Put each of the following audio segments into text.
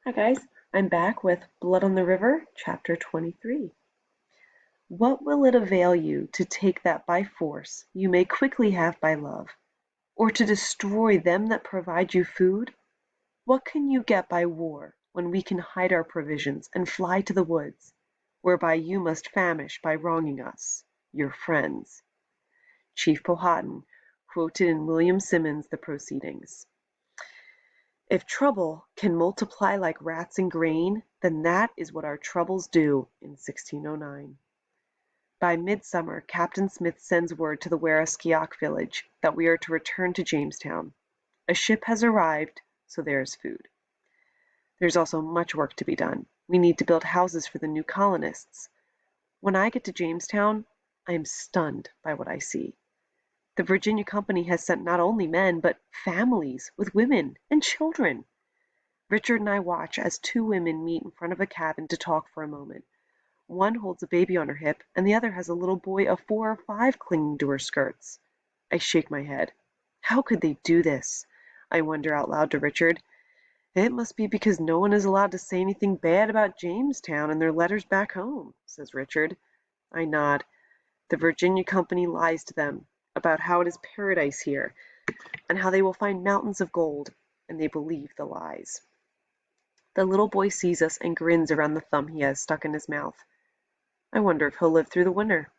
Hi guys, I'm back with Blood on the River, Chapter 23. What will it avail you to take that by force you may quickly have by love, or to destroy them that provide you food? What can you get by war when we can hide our provisions and fly to the woods, whereby you must famish by wronging us, your friends? Chief Powhatan, quoted in William Symonds' The Proceedings. If trouble can multiply like rats in grain, then that is what our troubles do in 1609. By midsummer Captain Smith sends word to the Wereskiak village that we are to return to Jamestown. A ship has arrived, so there is food. There's also much work to be done. We need to build houses for the new colonists. When I get to Jamestown, I am stunned by what I see. The Virginia Company has sent not only men, but families with women and children. Richard and I watch as two women meet in front of a cabin to talk for a moment. One holds a baby on her hip, and the other has a little boy of 4 or 5 clinging to her skirts. I shake my head. How could they do this? I wonder out loud to Richard. It must be because no one is allowed to say anything bad about Jamestown in their letters back home, says Richard. I nod. The Virginia Company lies to them about how it is paradise here, and how they will find mountains of gold, and they believe the lies. The little boy sees us and grins around the thumb he has stuck in his mouth. I wonder if he'll live through the winter.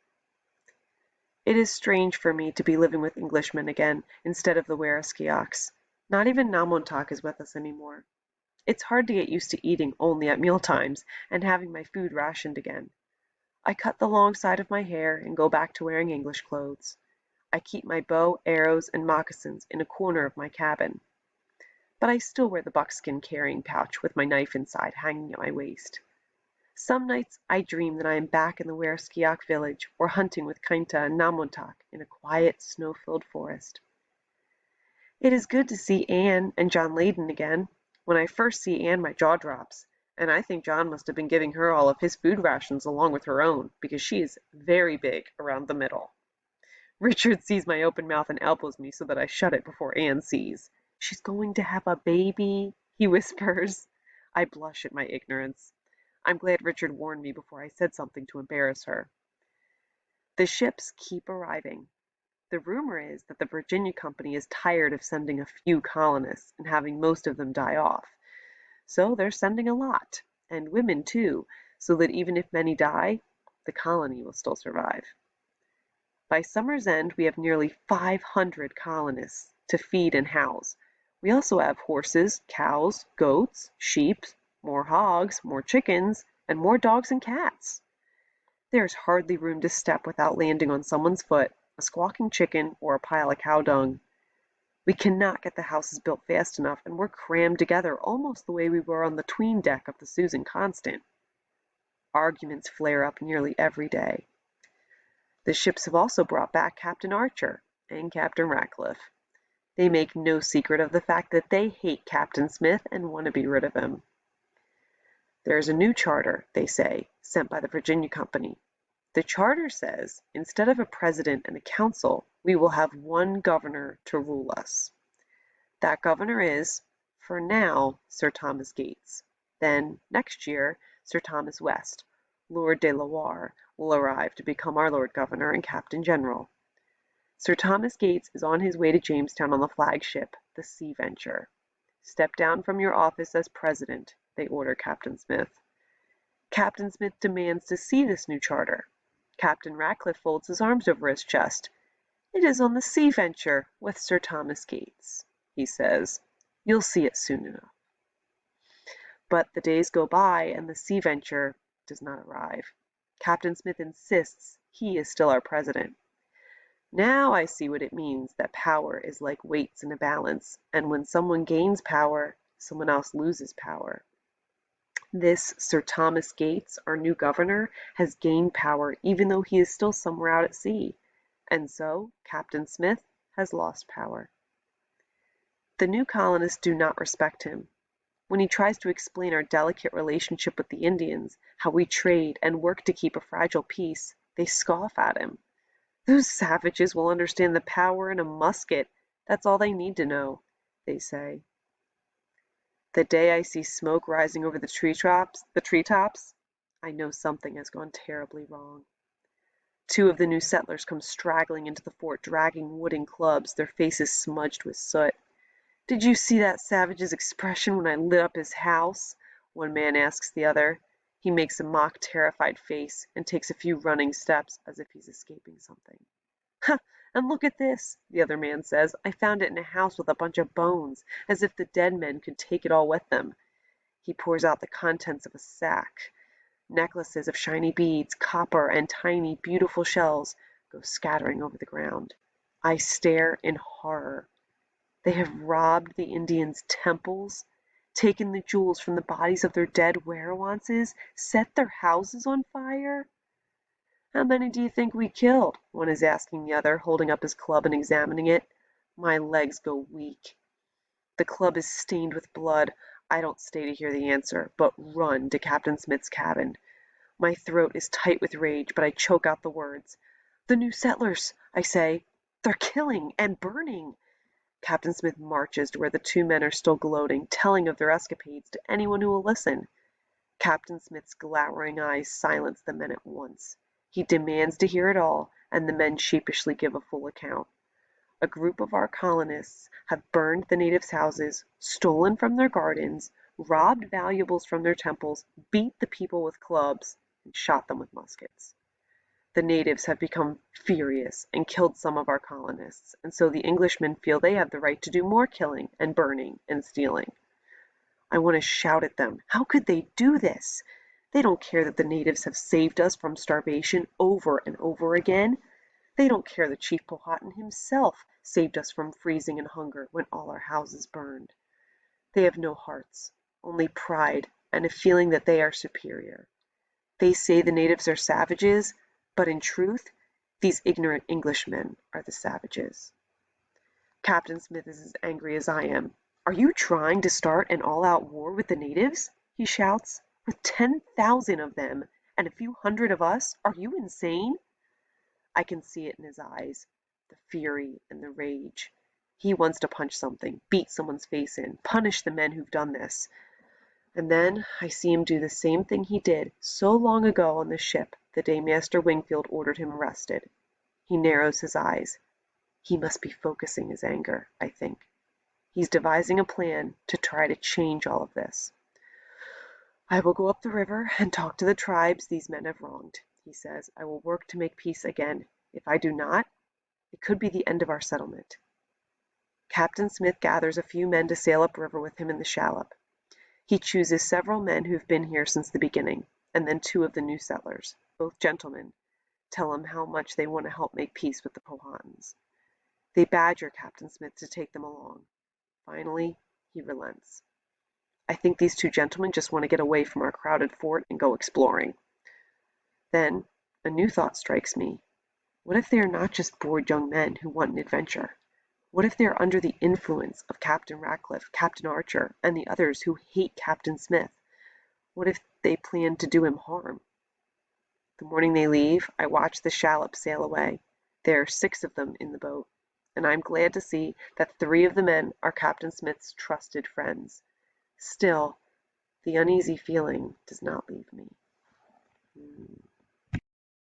It is strange for me to be living with Englishmen again instead of the Wereskiaks. Not even Namontauk is with us anymore. It's hard to get used to eating only at meal times and having my food rationed again. I cut the long side of my hair and go back to wearing English clothes. I keep my bow, arrows, and moccasins in a corner of my cabin. But I still wear the buckskin carrying pouch with my knife inside hanging at my waist. Some nights I dream that I am back in the Wereskiak village or hunting with Kainta and Namontauk in a quiet, snow-filled forest. It is good to see Anne and John Leyden again. When I first see Anne my jaw drops, and I think John must have been giving her all of his food rations along with her own, because she is very big around the middle. Richard sees my open mouth and elbows me so that I shut it before Anne sees. She's going to have a baby, he whispers. I blush at my ignorance. I'm glad Richard warned me before I said something to embarrass her. The ships keep arriving. The rumor is that the Virginia Company is tired of sending a few colonists and having most of them die off. So they're sending a lot, and women too, so that even if many die, the colony will still survive. By summer's end, we have nearly 500 colonists to feed and house. We also have horses, cows, goats, sheep, more hogs, more chickens, and more dogs and cats. There is hardly room to step without landing on someone's foot, a squawking chicken, or a pile of cow dung. We cannot get the houses built fast enough, and we're crammed together almost the way we were on the 'tween deck of the Susan Constant. Arguments flare up nearly every day. The ships have also brought back Captain Archer and Captain Ratcliffe. They make no secret of the fact that they hate Captain Smith and want to be rid of him. There is a new charter, they say, sent by the Virginia Company. The charter says, instead of a president and a council, we will have one governor to rule us. That governor is, for now, Sir Thomas Gates. Then, next year, Sir Thomas West, Lord de la Warr, will arrive to become our Lord Governor and Captain General. Sir Thomas Gates is on his way to Jamestown on the flagship, the Sea Venture. Step down from your office as president, they order Captain Smith. Captain Smith demands to see this new charter. Captain Ratcliffe folds his arms over his chest. It is on the Sea Venture with Sir Thomas Gates, he says. You'll see it soon enough. But the days go by and the Sea Venture does not arrive. Captain Smith insists he is still our president. Now I see what it means that power is like weights in a balance, and when someone gains power, someone else loses power. This Sir Thomas Gates, our new governor, has gained power even though he is still somewhere out at sea, and so Captain Smith has lost power. The new colonists do not respect him. When he tries to explain our delicate relationship with the Indians, how we trade and work to keep a fragile peace, they scoff at him. Those savages will understand the power in a musket. That's all they need to know, they say. The day I see smoke rising over the treetops, I know something has gone terribly wrong. Two of the new settlers come straggling into the fort dragging wooden clubs, their faces smudged with soot. "Did you see that savage's expression when I lit up his house?" one man asks the other. He makes a mock terrified face and takes a few running steps as if he's escaping something. "Ha! And look at this," the other man says. "I found it in a house with a bunch of bones, as if the dead men could take it all with them." He pours out the contents of a sack. Necklaces of shiny beads, copper, and tiny, beautiful shells go scattering over the ground. I stare in horror. They have robbed the Indians' temples, taken the jewels from the bodies of their dead werewonses, set their houses on fire. "How many do you think we killed?" one is asking the other, holding up his club and examining it. My legs go weak. The club is stained with blood. I don't stay to hear the answer, but run to Captain Smith's cabin. My throat is tight with rage, but I choke out the words. "The new settlers," I say. "They're killing and burning." Captain Smith marches to where the two men are still gloating, telling of their escapades to anyone who will listen. Captain Smith's glowering eyes silence the men at once. He demands to hear it all, and the men sheepishly give a full account. A group of our colonists have burned the natives' houses, stolen from their gardens, robbed valuables from their temples, beat the people with clubs, and shot them with muskets. The natives have become furious and killed some of our colonists, and so the Englishmen feel they have the right to do more killing and burning and stealing. I want to shout at them. How could they do this? They don't care that the natives have saved us from starvation over and over again. They don't care that Chief Powhatan himself saved us from freezing and hunger when all our houses burned. They have no hearts, only pride and a feeling that they are superior. They say the natives are savages, but in truth, these ignorant Englishmen are the savages. Captain Smith is as angry as I am. "Are you trying to start an all-out war with the natives?" he shouts. "With 10,000 of them and a few hundred of us? Are you insane?" I can see it in his eyes, the fury and the rage. He wants to punch something, beat someone's face in, punish the men who've done this. And then I see him do the same thing he did so long ago on the ship the day Master Wingfield ordered him arrested. He narrows his eyes. He must be focusing his anger, I think. He's devising a plan to try to change all of this. "I will go up the river and talk to the tribes these men have wronged," he says. "I will work to make peace again. If I do not, it could be the end of our settlement." Captain Smith gathers a few men to sail upriver with him in the shallop. He chooses several men who've been here since the beginning, and then two of the new settlers, both gentlemen, tell him how much they want to help make peace with the Powhatans. They badger Captain Smith to take them along. Finally, he relents. I think these two gentlemen just want to get away from our crowded fort and go exploring. Then a new thought strikes me. What if they are not just bored young men who want an adventure? What if they are under the influence of Captain Ratcliffe, Captain Archer, and the others who hate Captain Smith? What if they plan to do him harm? The morning they leave, I watch the shallop sail away. There are 6 of them in the boat, and I am glad to see that 3 of the men are Captain Smith's trusted friends. Still, the uneasy feeling does not leave me.